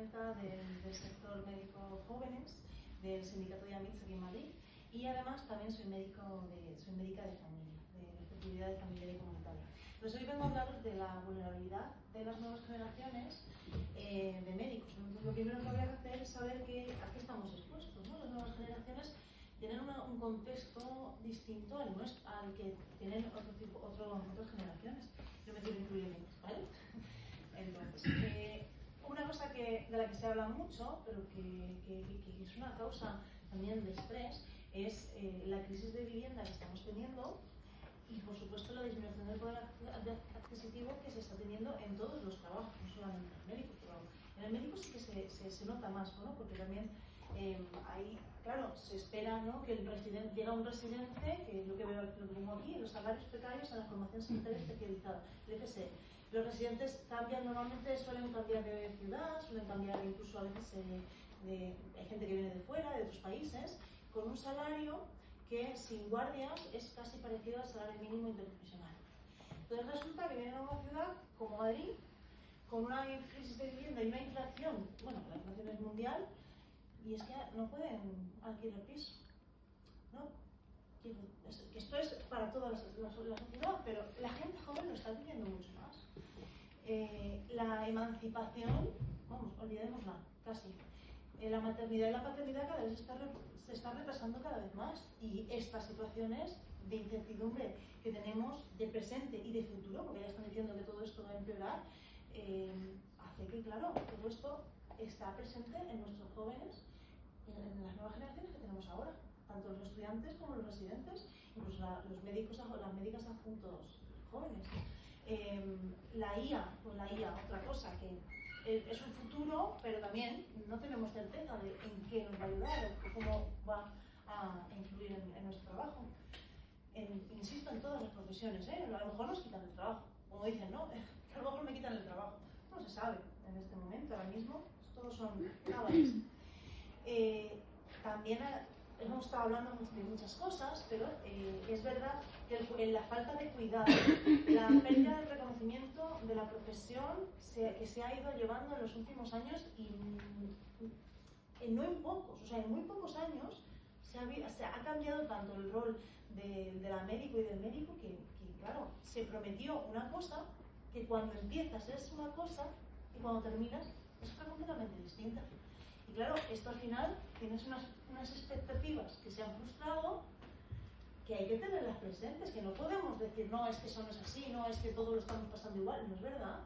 presidenta del sector médico jóvenes del sindicato de AMITS aquí en Madrid, y además también soy médica de familia, de fertilidad de familiar y comunitaria. Pues hoy vengo a hablaros de la vulnerabilidad de las nuevas generaciones de médicos. Lo primero que voy a hacer es saber a qué estamos expuestos, ¿no? Las nuevas generaciones tienen un contexto distinto al que tienen otras generaciones. Yo me quiero incluir en ellas, ¿vale? Entonces, una cosa de la que se habla mucho, pero que es una causa también de estrés, es la crisis de vivienda que estamos teniendo y, por supuesto, la disminución del poder adquisitivo que se está teniendo en todos los trabajos, no solamente en el médico, pero en el médico sí que se nota más, ¿no? Porque también ahí, claro, se espera, ¿no?, que llega un residente, que es lo que pongo aquí, los salarios precarios en la formación sanitaria especializada, el FSE. Los residentes normalmente suelen cambiar de ciudad, suelen cambiar incluso a veces hay gente que viene de fuera, de otros países, con un salario que sin guardias es casi parecido al salario mínimo interprofesional. Entonces resulta que vienen a una ciudad como Madrid, con una crisis de vivienda y una inflación, bueno, la inflación es mundial, y es que no pueden alquilar piso, ¿no? Esto es para toda la sociedad, pero la gente joven lo está viviendo mucho más. La emancipación, vamos, olvidémosla, casi. La maternidad y la paternidad cada vez se está retrasando cada vez más, y estas situaciones de incertidumbre que tenemos de presente y de futuro, porque ya están diciendo que todo esto va a empeorar, hace que, claro, todo esto está presente en nuestros jóvenes, en las nuevas generaciones que tenemos ahora, tanto los estudiantes como los residentes, incluso los médicos o las médicas adjuntos jóvenes. La IA, otra cosa que es un futuro, pero también no tenemos certeza de en qué nos va a ayudar o cómo va a influir en nuestro trabajo. Insisto, en todas las profesiones, a lo mejor nos quitan el trabajo, como dicen, ¿no? A lo mejor me quitan el trabajo. No se sabe en este momento, ahora mismo, todos son cábalas. También hemos estado hablando de muchas cosas, pero es verdad que la falta de cuidado, la pérdida del reconocimiento de la profesión que se ha ido llevando en los últimos años, y no en pocos, o sea, en muy pocos años se ha cambiado tanto el rol de la médico y del médico que, claro, se prometió una cosa que cuando empiezas es una cosa y cuando terminas es otra completamente distinta. Y claro, esto al final tienes unas expectativas que se han frustrado, que hay que tenerlas presentes, que no podemos decir, no, es que eso no es así, no, es que todo lo estamos pasando igual. No es verdad.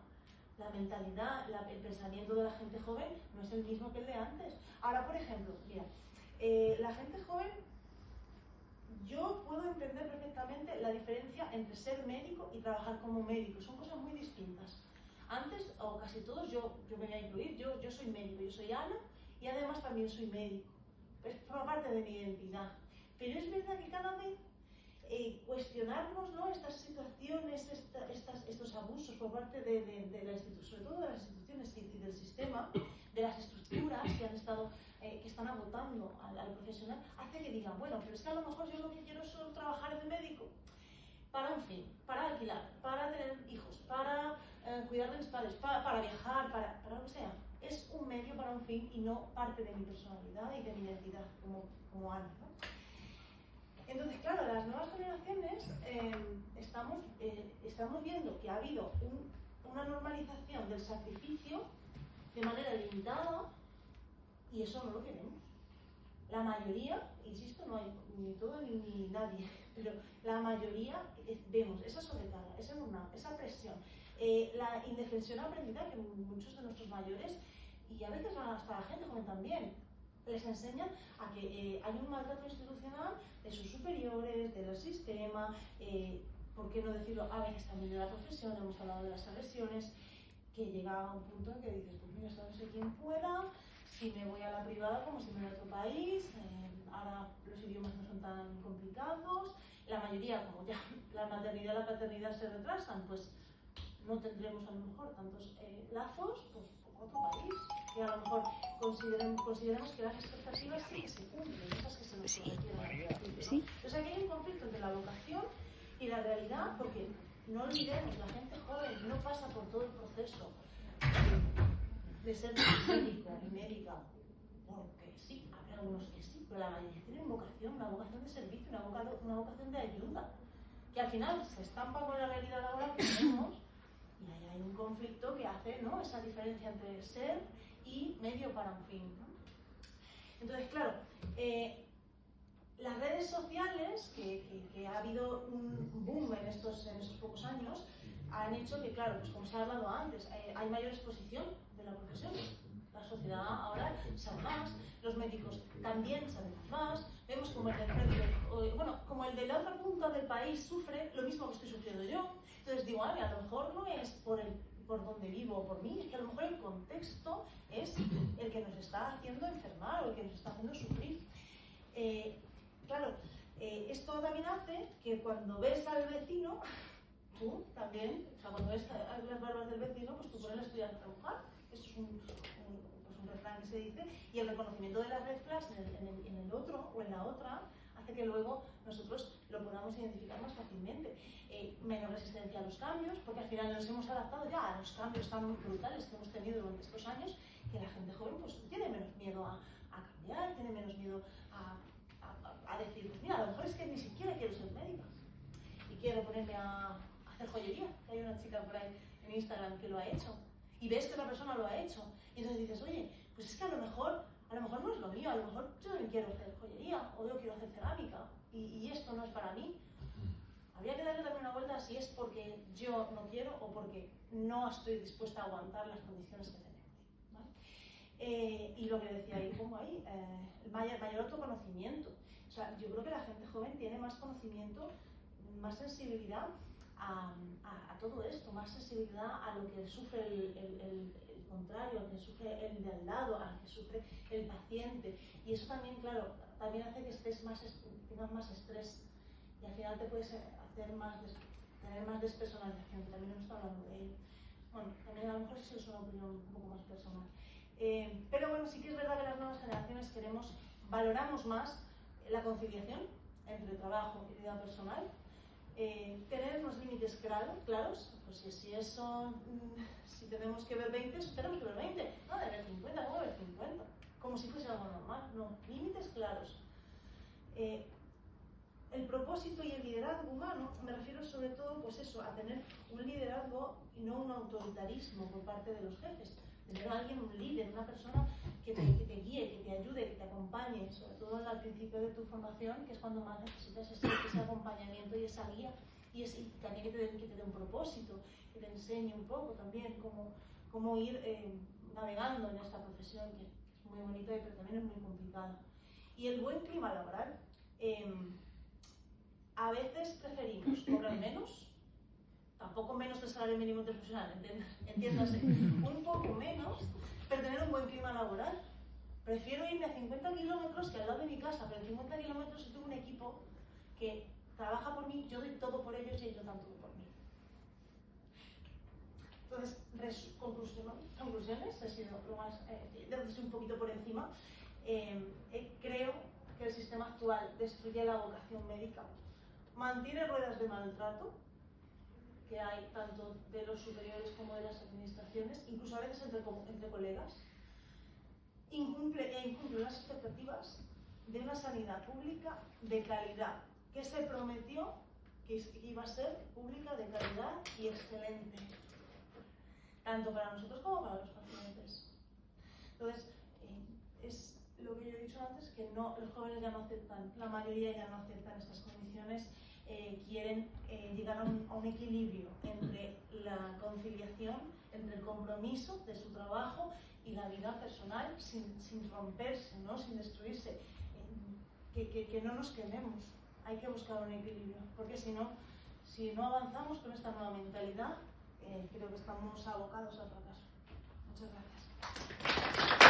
La mentalidad, el pensamiento de la gente joven no es el mismo que el de antes. Ahora, por ejemplo, mira, la gente joven, yo puedo entender perfectamente la diferencia entre ser médico y trabajar como médico. Son cosas muy distintas. Antes, o casi todos, yo me voy a incluir, yo soy médico, yo soy Ana, y además también soy médico. Forma parte de mi identidad. Pero es verdad que cada vez cuestionarnos, ¿no?, estas situaciones, estos abusos por parte de la institución, sobre todo de las instituciones y del sistema, de las estructuras que están agotando al profesional, hace que digan, bueno, pero es que a lo mejor yo lo que quiero es solo trabajar de médico para un fin, para alquilar, para tener hijos, para cuidar de mis padres, para viajar, para lo que sea. Es un medio para un fin y no parte de mi personalidad y de mi identidad como Ana, ¿no? Entonces, claro, las nuevas generaciones estamos viendo que ha habido una normalización del sacrificio de manera limitada, y eso no lo queremos. La mayoría, insisto, no hay ni todo ni nadie, pero la mayoría vemos esa sobrecarga, ese burnout, esa presión, la indefensión aprendida que muchos de nuestros mayores, y a veces hasta la gente joven también, les enseñan a que hay un maltrato institucional de sus superiores, del sistema, ¿por qué no decirlo? A veces también de la profesión, hemos hablado de las agresiones, que llega a un punto en que dices, pues mira, esto no sé quién pueda, si me voy a la privada como si me voy a otro país, ahora los idiomas no son tan complicados, la mayoría, como ya la maternidad y la paternidad se retrasan, pues no tendremos a lo mejor tantos lazos, pues por otro país, y a lo mejor consideremos que las expectativas sí que se cumplen, esas que se nos prometieron. ¿Sí? Entonces aquí hay un conflicto entre la vocación y la realidad, porque no olvidemos, la gente joven no pasa por todo el proceso de ser médico y médica, porque sí, habrá algunos que sí, pero la mayoría tienen vocación, una vocación de servicio, una vocación de ayuda, que al final se estampa con la realidad laboral que tenemos, y ahí hay un conflicto que hace, ¿no?, esa diferencia entre ser y medio para un fin, ¿no? Entonces, claro, las redes sociales, que ha habido un boom en estos pocos años, han hecho que, claro, pues como se ha hablado antes, hay mayor exposición de la profesión. La sociedad ahora sabe más, los médicos también sabemos más, vemos como el como el de la otra punta del país sufre lo mismo que estoy sufriendo yo. Entonces digo, a lo mejor no es por donde vivo o por mí, es que a lo mejor el contexto es el que nos está haciendo enfermar o el que nos está haciendo sufrir. Claro, esto también hace que cuando ves al vecino, tú también, o sea, cuando ves las barbas del vecino, pues tú pones a estudiar a trabajar. Esto es un refrán que se dice, y el reconocimiento de las red flags en el otro o en la otra hace que luego nosotros lo podamos identificar más fácilmente. Menos resistencia a los cambios, porque al final nos hemos adaptado ya a los cambios tan brutales que hemos tenido durante estos años, que la gente joven pues tiene menos miedo a cambiar, tiene menos miedo a decir, pues mira, a lo mejor es que ni siquiera quiero ser médica y quiero ponerme a hacer joyería. Hay una chica por ahí en Instagram que lo ha hecho, y ves que otra persona lo ha hecho, y entonces dices, oye, pues es que a lo mejor no es lo mío, a lo mejor yo también quiero hacer joyería, o yo quiero hacer cerámica, y esto no es para mí. Habría que darle también una vuelta si es porque yo no quiero o porque no estoy dispuesta a aguantar las condiciones que tenemos, ¿vale? Y lo que decía ahí, pongo ahí, el mayor autoconocimiento. O sea, yo creo que la gente joven tiene más conocimiento, más sensibilidad a todo esto, más sensibilidad a lo que sufre el contrario, al que sufre el de al lado, al que sufre el paciente. Y eso también, claro, también hace que tengas más estrés, y al final te puedes tener más despersonalización, que también hemos estado hablando de ello. Bueno, también a lo mejor eso es una opinión un poco más personal. Pero bueno, sí que es verdad que las nuevas generaciones valoramos más la conciliación entre trabajo y vida personal, tener unos límites claros, pues si tenemos que ver 20, tenemos que ver 20, no de ver 50, no de ver 50, como si fuese algo normal, no, límites claros. El propósito y el liderazgo humano, me refiero sobre todo pues eso, a tener un liderazgo y no un autoritarismo por parte de los jefes. Tener a alguien, un líder, una persona que te guíe, que te ayude, que te acompañe, sobre todo al principio de tu formación, que es cuando más necesitas ese acompañamiento y esa guía, y también que te dé un propósito, que te enseñe un poco también cómo ir navegando en esta profesión, que es muy bonita pero también es muy complicada. Y el buen clima laboral. A veces preferimos cobrar menos, tampoco menos que el salario mínimo interprofesional, entiéndase, un poco menos, pero tener un buen clima laboral. Prefiero irme a 50 kilómetros que al lado de mi casa, pero en 50 kilómetros tengo un equipo que trabaja por mí, yo doy todo por ellos y ellos dan todo por mí. Entonces, conclusiones, he sido lo más, un poquito por encima. Creo que el sistema actual destruye la vocación médica, mantiene ruedas de maltrato que hay tanto de los superiores como de las administraciones, incluso a veces entre colegas, incumple las expectativas de una sanidad pública de calidad, que se prometió que iba a ser pública, de calidad y excelente, tanto para nosotros como para los pacientes. Entonces, es lo que yo he dicho antes, que los jóvenes ya no aceptan, la mayoría ya no aceptan estas condiciones, quieren llegar a un equilibrio entre la conciliación, entre el compromiso de su trabajo y la vida personal sin romperse, ¿no?, sin destruirse, que no nos quememos. Hay que buscar un equilibrio, porque si no avanzamos con esta nueva mentalidad, creo que estamos abocados al fracaso. Muchas gracias.